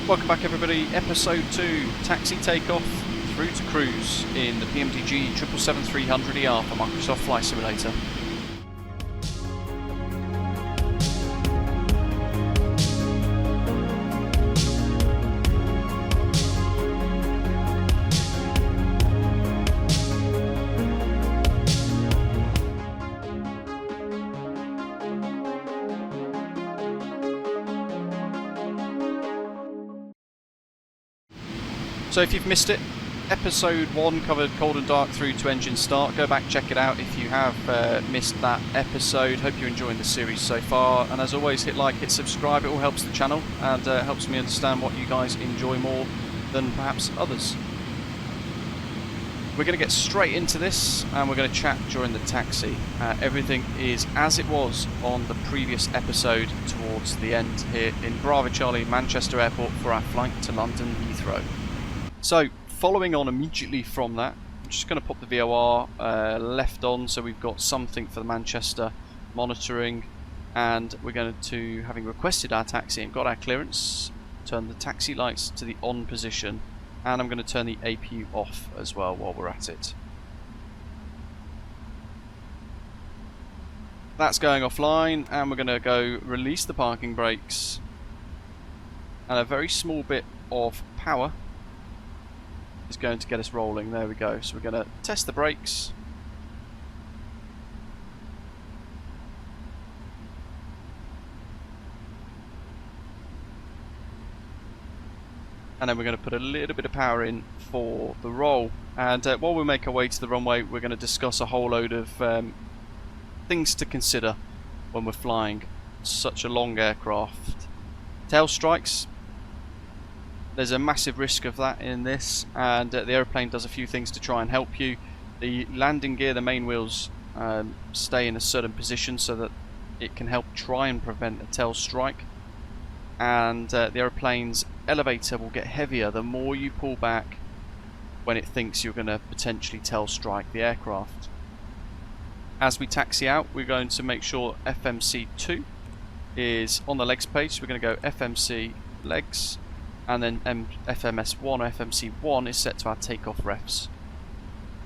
Welcome back everybody, episode 2, taxi takeoff through to cruise in the PMDG 777-300ER for Microsoft Flight Simulator. So if you've missed it, episode 1 covered cold and dark through to engine start. Go back, check it out if you have missed that episode. Hope you're enjoying the series so far. And as always, hit like, hit subscribe. It all helps the channel and helps me understand what you guys enjoy more than perhaps others. We're going to get straight into this and we're going to chat during the taxi. Everything is as it was on the previous episode towards the end here in Bravo Charlie, Manchester Airport for our flight to London Heathrow. So, following on immediately from that, I'm just going to pop the VOR left on so we've got something for the Manchester monitoring, and we're going to, having requested our taxi and got our clearance, turn the taxi lights to the on position, and I'm going to turn the APU off as well while we're at it. That's going offline, and we're going to go release the parking brakes, and a very small bit of power is going to get us rolling. There we go. So we're going to test the brakes. And then we're going to put a little bit of power in for the roll. And while we make our way to the runway, we're going to discuss a whole load of things to consider when we're flying such a long aircraft. Tail strikes. There's a massive risk of that in this, and the aeroplane does a few things to try and help you. The landing gear, the main wheels, stay in a certain position so that it can help try and prevent a tail strike. And the aeroplane's elevator will get heavier the more you pull back when it thinks you're going to potentially tail strike the aircraft. As we taxi out, we're going to make sure FMC2 is on the legs page. So we're going to go FMC legs, and then FMS1 or FMC1 is set to our takeoff refs.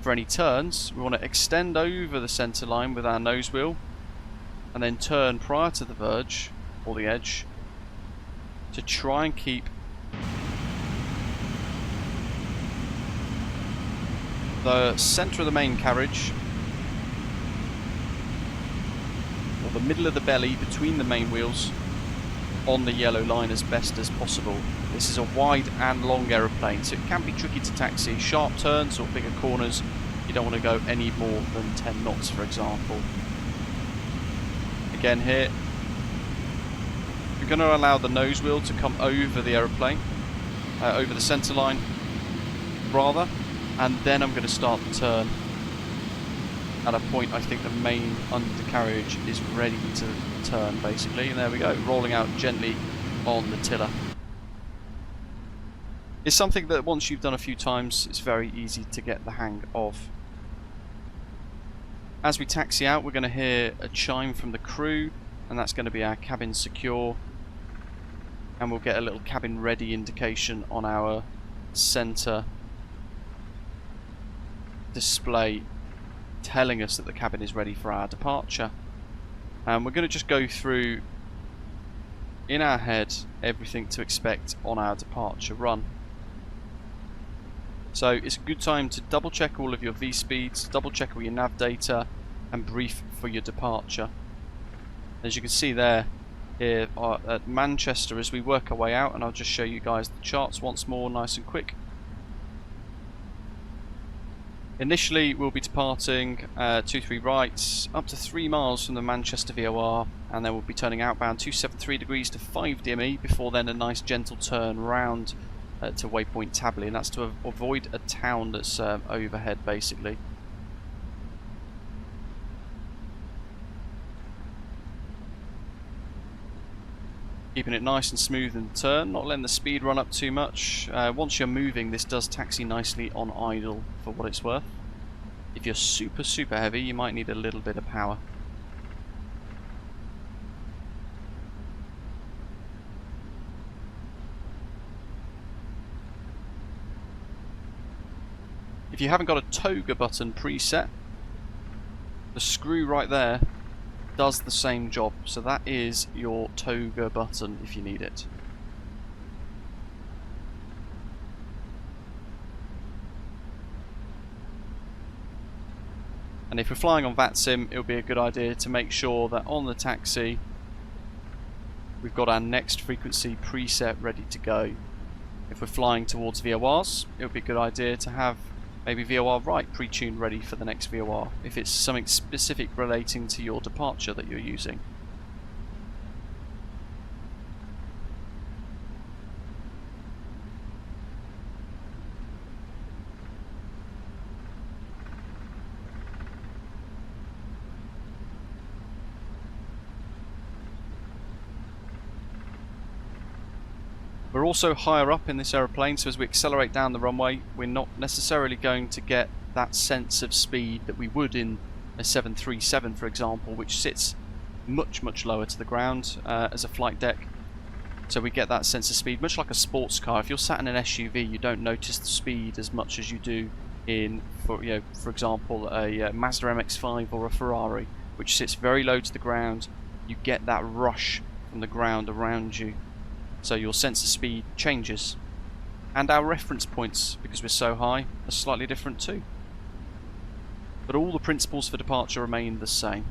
For any turns, we want to extend over the centre line with our nose wheel and then turn prior to the verge or the edge to try and keep the centre of the main carriage or the middle of the belly between the main wheels on the yellow line as best as possible. This is a wide and long aeroplane, so it can be tricky to taxi. Sharp turns or bigger corners, you don't want to go any more than 10 knots, for example. Again here, we're going to allow the nose wheel to come over the aeroplane, over the centre line, rather, and then I'm going to start the turn at a point I think the main undercarriage is ready to turn, basically. And there we go, rolling out gently on the tiller. It's something that once you've done a few times, it's very easy to get the hang of. As we taxi out, we're going to hear a chime from the crew, and that's going to be our cabin secure, and we'll get a little cabin ready indication on our centre display telling us that the cabin is ready for our departure. And we're going to just go through in our head everything to expect on our departure run. So it's a good time to double check all of your V-speeds, double check all your nav data, and brief for your departure. As you can see there, here at Manchester, as we work our way out, and I'll just show you guys the charts once more nice and quick. Initially we'll be departing 23 rights up to 3 miles from the Manchester VOR, and then we'll be turning outbound 273 degrees to 5 DME before then a nice gentle turn round to waypoint Tabley, and that's to avoid a town that's overhead basically. Keeping it nice and smooth in the turn, not letting the speed run up too much. Once you're moving, this does taxi nicely on idle for what it's worth. If you're super heavy, you might need a little bit of power. If you haven't got a toga button preset, the screw right there does the same job. So that is your toga button if you need it. And if we're flying on VATSIM, it would be a good idea to make sure that on the taxi we've got our next frequency preset ready to go. If we're flying towards VORs, it would be a good idea to have maybe VOR right pre-tuned ready for the next VOR, if it's something specific relating to your departure that you're using. We're also higher up in this aeroplane, so as we accelerate down the runway, we're not necessarily going to get that sense of speed that we would in a 737, for example, which sits much lower to the ground as a flight deck. So we get that sense of speed, much like a sports car. If you're sat in an SUV, you don't notice the speed as much as you do in, for example, a Mazda MX-5 or a Ferrari, which sits very low to the ground. You get that rush from the ground around you. So your sense of speed changes. And our reference points, because we're so high, are slightly different too. But all the principles for departure remain the same.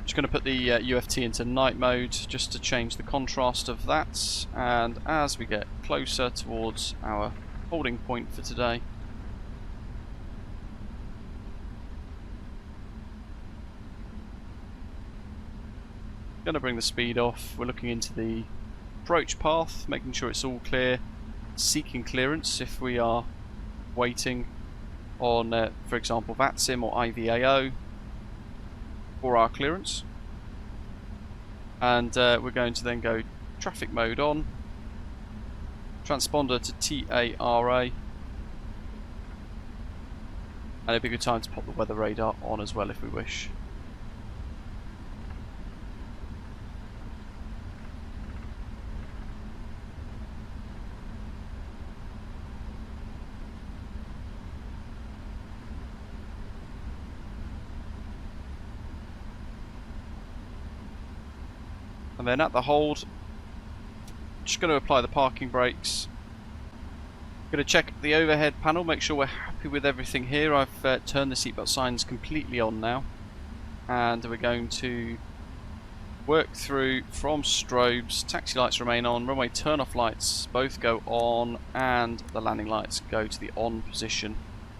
Just going to put the UFT into night mode just to change the contrast of that, and as we get closer towards our holding point for today, going to bring the speed off. We're looking into the approach path, making sure it's all clear, seeking clearance if we are waiting on for example VATSIM or IVAO for our clearance. And we're going to then go traffic mode on, transponder to TARA, and it'd be a good time to pop the weather radar on as well if we wish. And then at the hold, just going to apply the parking brakes. Going to check the overhead panel, make sure we're happy with everything here. I've turned the seatbelt signs completely on now, and we're going to work through from strobes. Taxi lights remain on, runway turn-off lights both go on, and the landing lights go to the on position.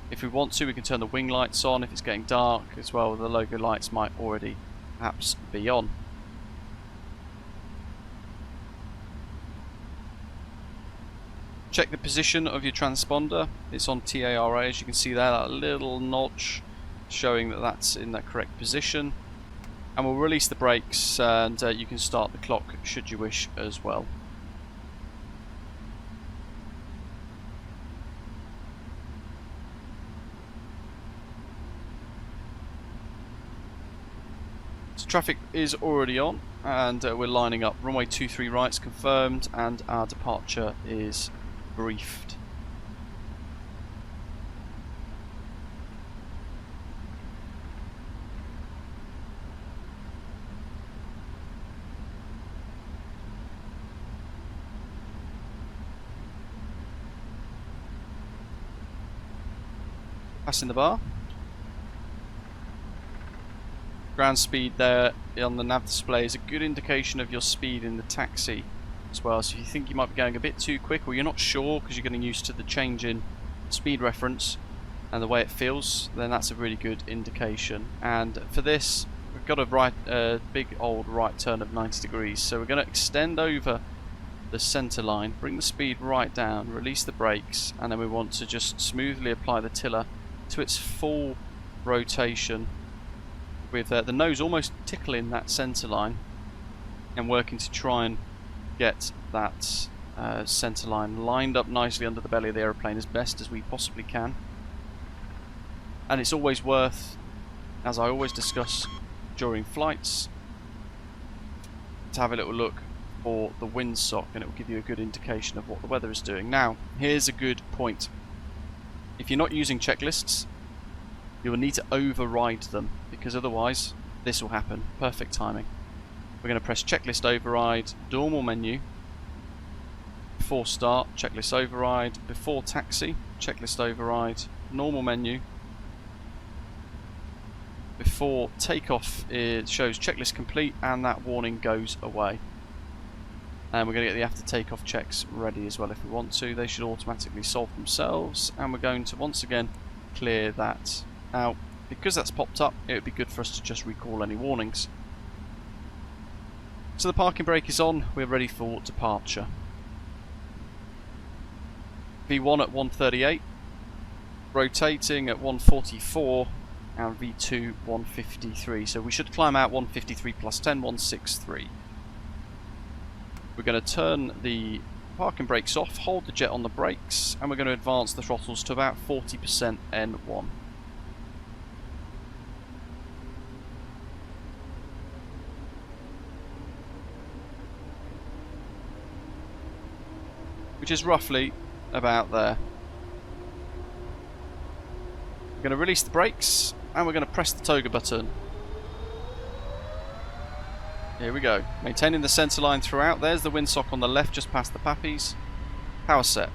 If we want to, we can turn the wing lights on if it's getting dark as well. The logo lights might already perhaps be on. Check the position of your transponder. It's on TARA, as you can see there, that little notch showing that that's in that correct position. And we'll release the brakes, and you can start the clock should you wish as well. So traffic is already on, and we're lining up. Runway 23 right's confirmed, and our departure is briefed. Passing the bar. Ground speed there on the nav display is a good indication of your speed in the taxi as well. So if you think you might be going a bit too quick, or you're not sure because you're getting used to the change in speed reference and the way it feels, then that's a really good indication. And for this, we've got a big old right turn of 90 degrees, so we're going to extend over the center line, bring the speed right down, release the brakes, and then we want to just smoothly apply the tiller to its full rotation, with the nose almost tickling that center line, and working to try and get that center line lined up nicely under the belly of the aeroplane as best as we possibly can. And it's always worth, as I always discuss during flights, to have a little look for the windsock, and it will give you a good indication of what the weather is doing. Now, here's a good point. If you're not using checklists, you will need to override them, because otherwise this will happen. Perfect timing. We're going to press checklist override, normal menu, before start, checklist override, before taxi, checklist override, normal menu, before takeoff it shows checklist complete, and that warning goes away. And we're going to get the after takeoff checks ready as well if we want to. They should automatically solve themselves, and we're going to once again clear that out. Because that's popped up, it would be good for us to just recall any warnings. So the parking brake is on, we're ready for departure. V1 at 138, rotating at 144, and V2 153. So we should climb out 153 plus 10, 163. We're going to turn the parking brakes off, hold the jet on the brakes, and we're going to advance the throttles to about 40% N1. Which is roughly about there. We're going to release the brakes, and we're going to press the toga button. Here we go. Maintaining the centre line throughout. There's the windsock on the left, just past the pappies. Power set.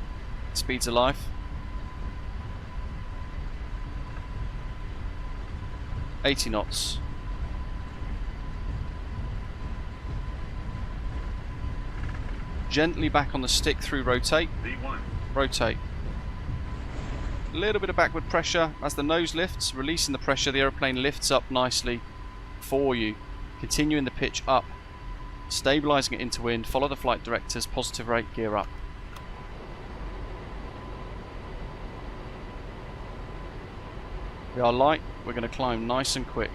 Speeds of life. 80 knots. Gently back on the stick through rotate. V1. Rotate. A little bit of backward pressure as the nose lifts, releasing the pressure. The aeroplane lifts up nicely for you. Continuing the pitch up, stabilising it into wind. Follow the flight directors. Positive rate, gear up. We are light. We're going to climb nice and quick.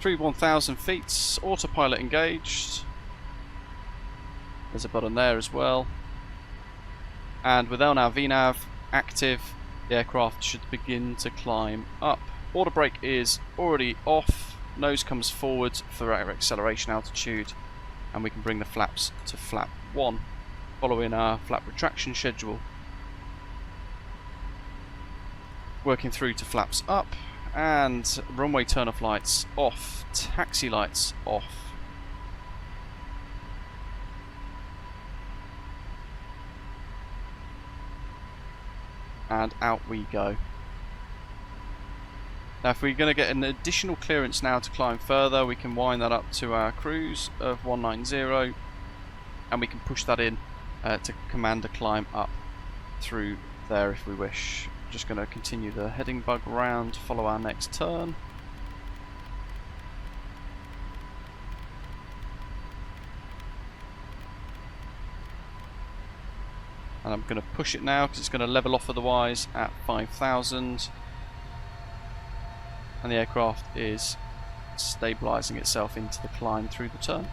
Through 1,000 feet, autopilot engaged. There's a button there as well. And with LNAV VNAV active, the aircraft should begin to climb up. Auto brake is already off. Nose comes forward for our acceleration altitude, and we can bring the flaps to flap 1, following our flap retraction schedule. Working through to flaps up, and runway turn-off lights off, taxi lights off. And out we go. Now if we're going to get an additional clearance now to climb further, we can wind that up to our cruise of 190, and we can push that in to command a climb up through there if we wish. Just going to continue the heading bug round, follow our next turn. And I'm going to push it now because it's going to level off otherwise at 5,000. And the aircraft is stabilising itself into the climb through the turn.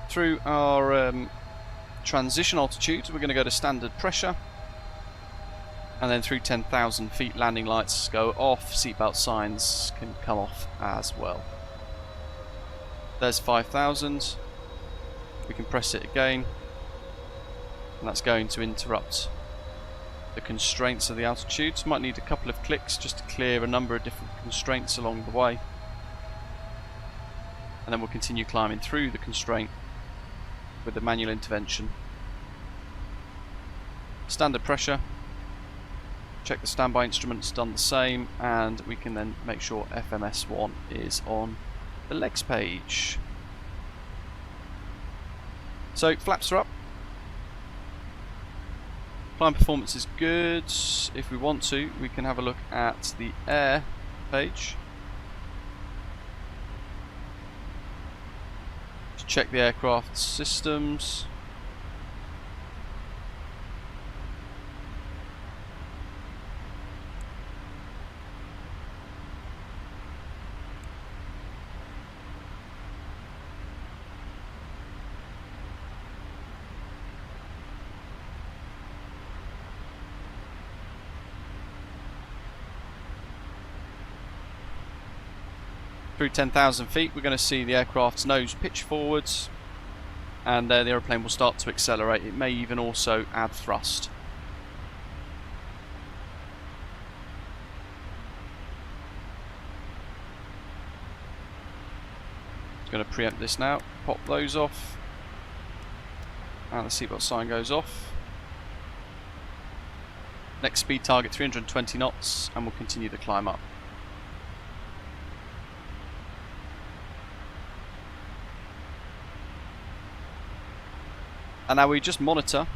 Through our transition altitude, we're going to go to standard pressure. And then through 10,000 feet, landing lights go off, seatbelt signs can come off as well. There's 5,000. We can press it again, and that's going to interrupt the constraints of the altitudes. Might need a couple of clicks just to clear a number of different constraints along the way, and then we'll continue climbing through the constraint with the manual intervention. Standard pressure, check the standby instruments, done the same, and we can then make sure FMS1 is on the legs page. So flaps are up. Climb performance is good. If we want to, we can have a look at the air page to check the aircraft systems. Through 10,000 feet, we're going to see the aircraft's nose pitch forwards, and the aeroplane will start to accelerate. It may even also add thrust. Just going to preempt this now. Pop those off, and the seatbelt sign goes off. Next speed target 320 knots, and we'll continue the climb up. And now we just monitor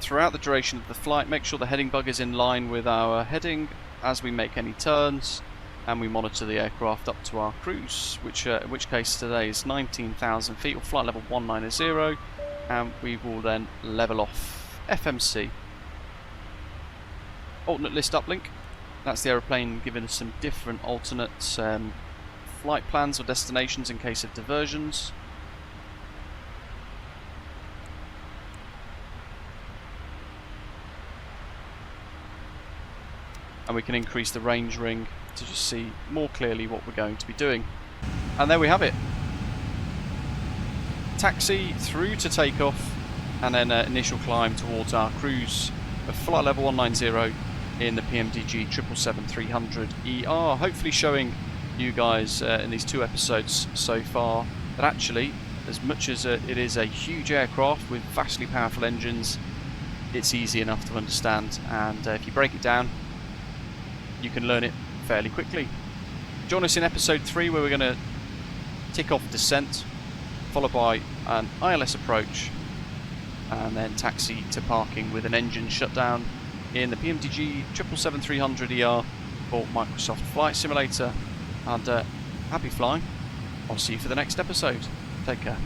throughout the duration of the flight, make sure the heading bug is in line with our heading as we make any turns, and we monitor the aircraft up to our cruise, in which case today is 19,000 feet, or flight level 190, and we will then level off. FMC. Alternate list uplink. That's the aeroplane giving us some different alternate flight plans or destinations in case of diversions. And we can increase the range ring to just see more clearly what we're going to be doing. And there we have it. Taxi through to takeoff, and then initial climb towards our cruise of flight level 190 in the PMDG 777-300ER. Hopefully showing you guys in these 2 episodes so far that actually, as much as it is a huge aircraft with vastly powerful engines, it's easy enough to understand, and if you break it down, you can learn it fairly quickly. Join us in episode 3, where we're going to tick off descent, followed by an ILS approach, and then taxi to parking with an engine shutdown in the PMDG 777-300ER for Microsoft Flight Simulator. And happy flying. I'll see you for the next episode. Take care.